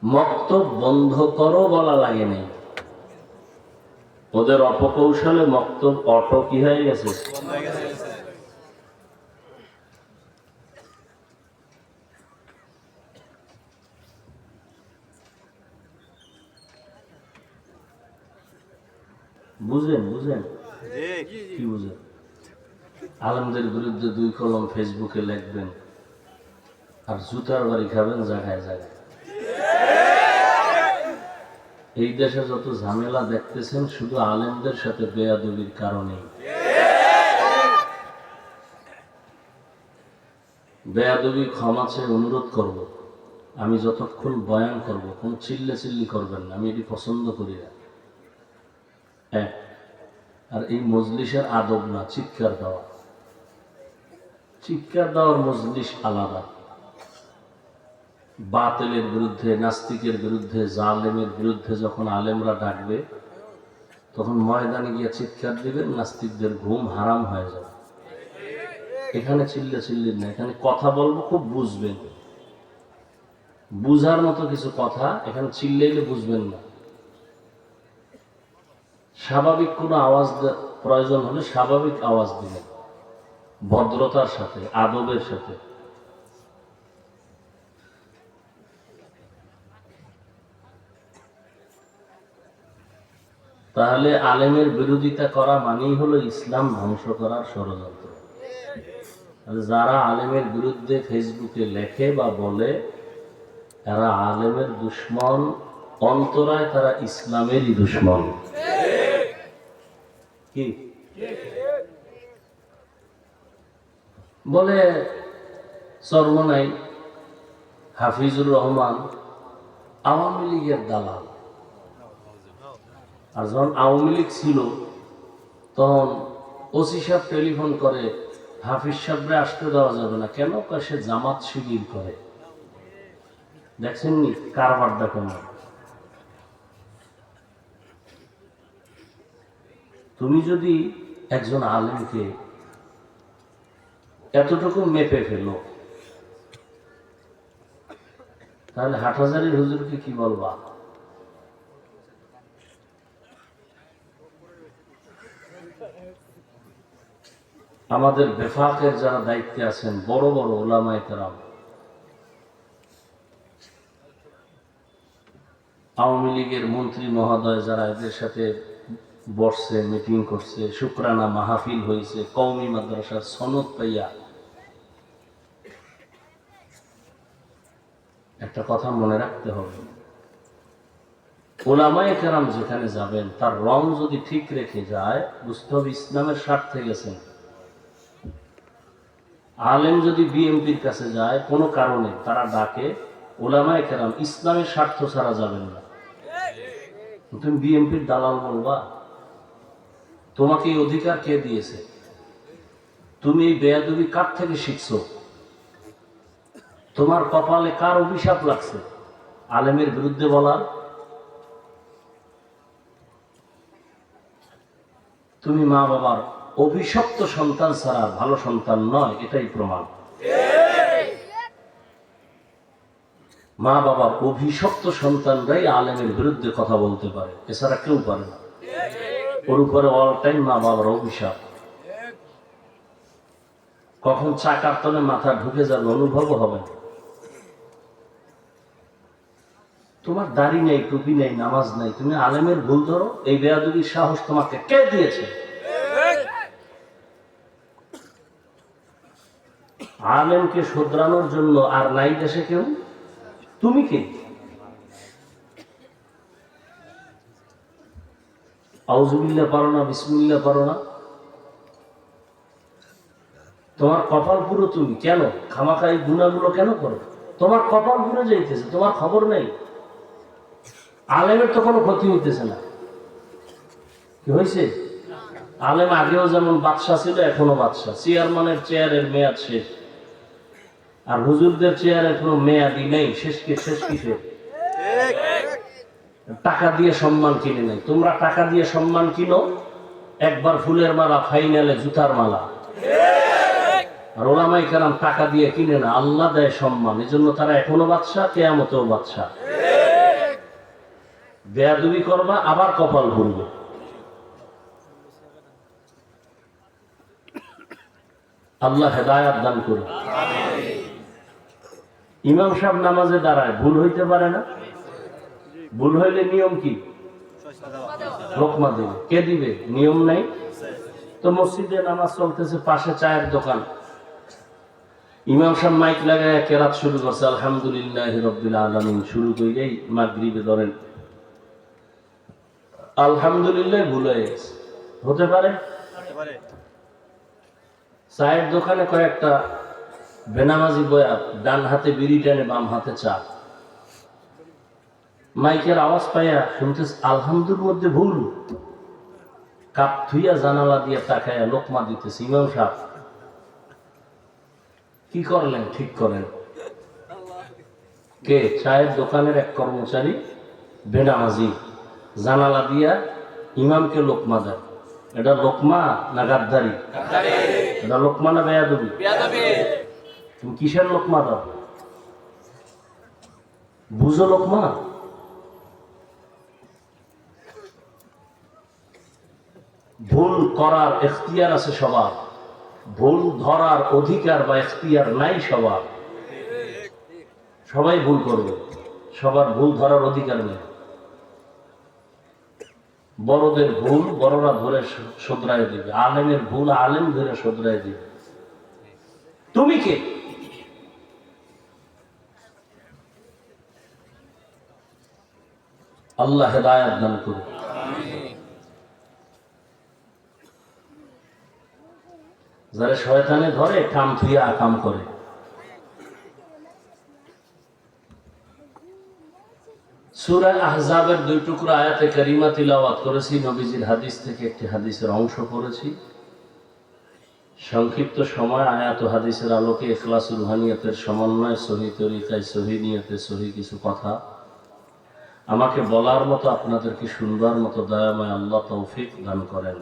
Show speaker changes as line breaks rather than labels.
মক্তব বন্ধ করো বলা লাগে নাই, ওদের অপকৌশলে মক্তব অটো কি হয়ে গেছে। বুঝেন বুঝেন কি বুঝেন? আলেমদের বিরুদ্ধে 2 কলম ফেসবুকে লিখবেন আর জুতার বাড়ি খাবেন জায়গায় জায়গায়। এই দেশে যত ঝামেলা দেখতেছেন শুধু আলেমদের সাথে বেয়াদবির কারণেই। বেয়াদবি ক্ষমা চেয়ে অনুরোধ করব, আমি যতক্ষণ বয়ান করব কোন চিল্লি করবেন না, আমি এটি পছন্দ করি না। আর এই মজলিসের আদব না চিৎকার দেওয়া। চিৎকার দেওয়ার মজলিস আলাদা। বাতিলের বিরুদ্ধে, নাস্তিকের বিরুদ্ধে, জালেমের বিরুদ্ধে যখন আলেমরা ডাকবে তখন ময়দানে গিয়ে চিৎকার দিবেন, নাস্তিকদের ঘুম হারাম হয়ে যাবে। এখানে চিল্লি না, এখানে কথা বলবো খুব বুঝবেন, বুঝার মতো কিছু কথা। এখানে চিল্লাইলে বুঝবেন না। স্বাভাবিক কোনো আওয়াজ প্রয়োজন হলে স্বাভাবিক আওয়াজ দিবেন, ভদ্রতার সাথে, আদবের সাথে। তাহলে আলেমের বিরোধিতা করা মানেই হলো ইসলাম ধ্বংস করার ষড়যন্ত্র। যারা আলেমের বিরুদ্ধে ফেসবুকে লেখে বা বলে এরা আলেমের দুশ্মন, অন্তরায় তারা ইসলামেরই দুশ্মন। কি বলে চরমনাই হাফিজুর রহমান আওয়ামী লীগের দালাল, আর যখন আওয়ামী লীগ ছিল তখন ওসি সাহেব টেলিফোন করে, হাফিজ সাহেবরে আসতে দেওয়া যাবে না। কেন? সে জামাত শিবির করে। দেখছেন নি কারবারটা কেমন? তুমি যদি একজন আলেমকে এতটুকু মেপে ফেলো তাহলে হাটহাজারীর হুজুরকে কি বলবা? আমাদের বেফাকের যারা দায়িত্বে আছেন, বড় বড় উলামায়ে কেরাম, আওয়ামী লীগের মন্ত্রী মহোদয় যারা এদের সাথে বসছে, মিটিং করছে, শুকরানা মাহফিল হয়েছে, কওমি মাদ্রাসার সনদ পাইয়া, একটা কথা মনে রাখতে হবে, উলামায়ে কেরাম যেখানে যাবেন তার রং যদি ঠিক রেখে যায় বুঝতে হবে ইসলামের স্বার্থে গেছেন। আলেম যদি বিএনপির কাছে যায় কোনো কারণে, তারা ডাকে, উলামায়ে কেরাম ইসলামের স্বার্থ ছাড়া যাবেন না। তুমি বিএনপির দালাল বলবা? তোমাকে এই অধিকার কে দিয়েছে? তুমি এই বেয়াদবি কার থেকে শিখছো? তোমার কপালে কার অভিশাপ লাগছে আলেমের বিরুদ্ধে বলার? তুমি মা বাবার অভিশপ্ত সন্তান ছাড়া ভালো সন্তান নয়, এটাই প্রমাণ। মা বাবার অভিশপ্ত সন্তানরাই আলেমের বিরুদ্ধে কথা বলতে পারে, এছাড়া কেউ পারে না। ওর উপরে অল টাইম মা বাবার অভিশাপ। কখন চাকার তলে মাথা ঢুকে যাবে অনুভবও হবে না। তোমার দাড়ি নেই, টুপি নেই, নামাজ নাই, তুমি আলেমের ভুল ধরো? এই বেয়াদবির সাহস তোমাকে কে দিয়েছে? আলেমকে শুধরানোর জন্য আর নাই দেশে কেউ? তুমি কে? আউযুবিল্লাহ পারো না, বিসমিল্লাহ পারো না? তোমার কপাল পুরো তুমি কেন খামাখা এই গুনাহগুলো কেন করো? তোমার কপাল পুরো যাইতেছে, তোমার খবর নেই। আলেমের তো কোনো ক্ষতি হইতেছে না। কি হয়েছে? আলেম আগেও যেমন বাদশা ছিল, এখনো বাদশা। চেয়ারম্যানের চেয়ারের মেয়াদ শেষ, আর হুজুরদের চেয়ারের কোনো মেয়াদই নেই। শেষ কিসে? টাকা দিয়ে সম্মান কিনে নেই। তোমরা টাকা দিয়ে সম্মান কিনো, একবার ফুলের মালা, ফাইনালে জুতার মালা। আর ওলামায়ে কেরাম টাকা দিয়ে কিনে না, আল্লাহ দেয় সম্মান। এজন্য তারা এখনো বাদশা, কিয়ামতেও বাদশা। বেয়াদবি করবা, আবার কপাল ভরবে। আল্লাহ হেদায়াত দান করুন। ইমাম সাহেব নামাজে দাঁড়ায়, ভুল হইতে পারে না? ভুল হইলে নিয়ম কি? লোকমা দিবে। কে দিবে? নিয়ম নাই তো। মসজিদে নামাজ চলতেছে, পাশে চায়ের দোকান, ইমাম সাহেব মাইক লাগায় কেরাত শুরু করছে, আলহামদুলিল্লাহ রাব্বিল আলামিন শুরু কইরেই মাগরিবে ধরেন আলহামদুলিল্লাহ ভুল হয়ে গেছে। হতে পারে। চায়ের দোকানে কয়েকটা বেনামাজি বয়া, ডান হাতে বিড়ি টানে, বাম হাতে চা। মাইকের আওয়াজ পাইয়া শুনতেছে আলহামদুর মধ্যে ভুল। কাপ থুইয়া জানালা দিয়ে তাকায়া লোকমা দিতেছে। ইমাম সাহেব কি করলেন? ঠিক করেন। কে? চায়ের দোকানের এক কর্মচারী বেনামাজি জানালা দিয়া ইমামকে লোকমা দেয়। এটা লোকমা না গাদ্দারি? এটা লোকমা না বেয়াদবি? তুমি কিসের লোকমা দাও? বুঝো লোকমা? ভুল করার এখতিয়ার আছে সবার, ভুল ধরার অধিকার বা এখতিয়ার নাই সবার। সবাই ভুল করবে, সবার ভুল ধরার অধিকার নেই। বড়দের ভুল বড়রা ধরে শোধরায় দিবে, আলেমের ভুল আলেম ধরে শোধরায় দিবে। তুমি কে? আল্লাহ হেদায়াত দান করুন। যারা শয়তানে ধরে কাম থুইয়া আকাম করে। সূরা আহজাবের 2 টুকরা আয়াতে কারিমা তিলাওয়াত করেছি, নবীজির হাদিস থেকে একটি হাদিসের অংশ পড়েছি। সংক্ষিপ্ত সময় আয়াত ও হাদিসের আলোকে ইখলাস রুহানিয়াতের সমন্বয়, সহি তরিকায়, সহি নিয়তে, সহি কিছু কথা আমাকে বলার মতো, আপনাদেরকে শুনবার মতো দয়াময় আল্লাহ তৌফিক দান করেন।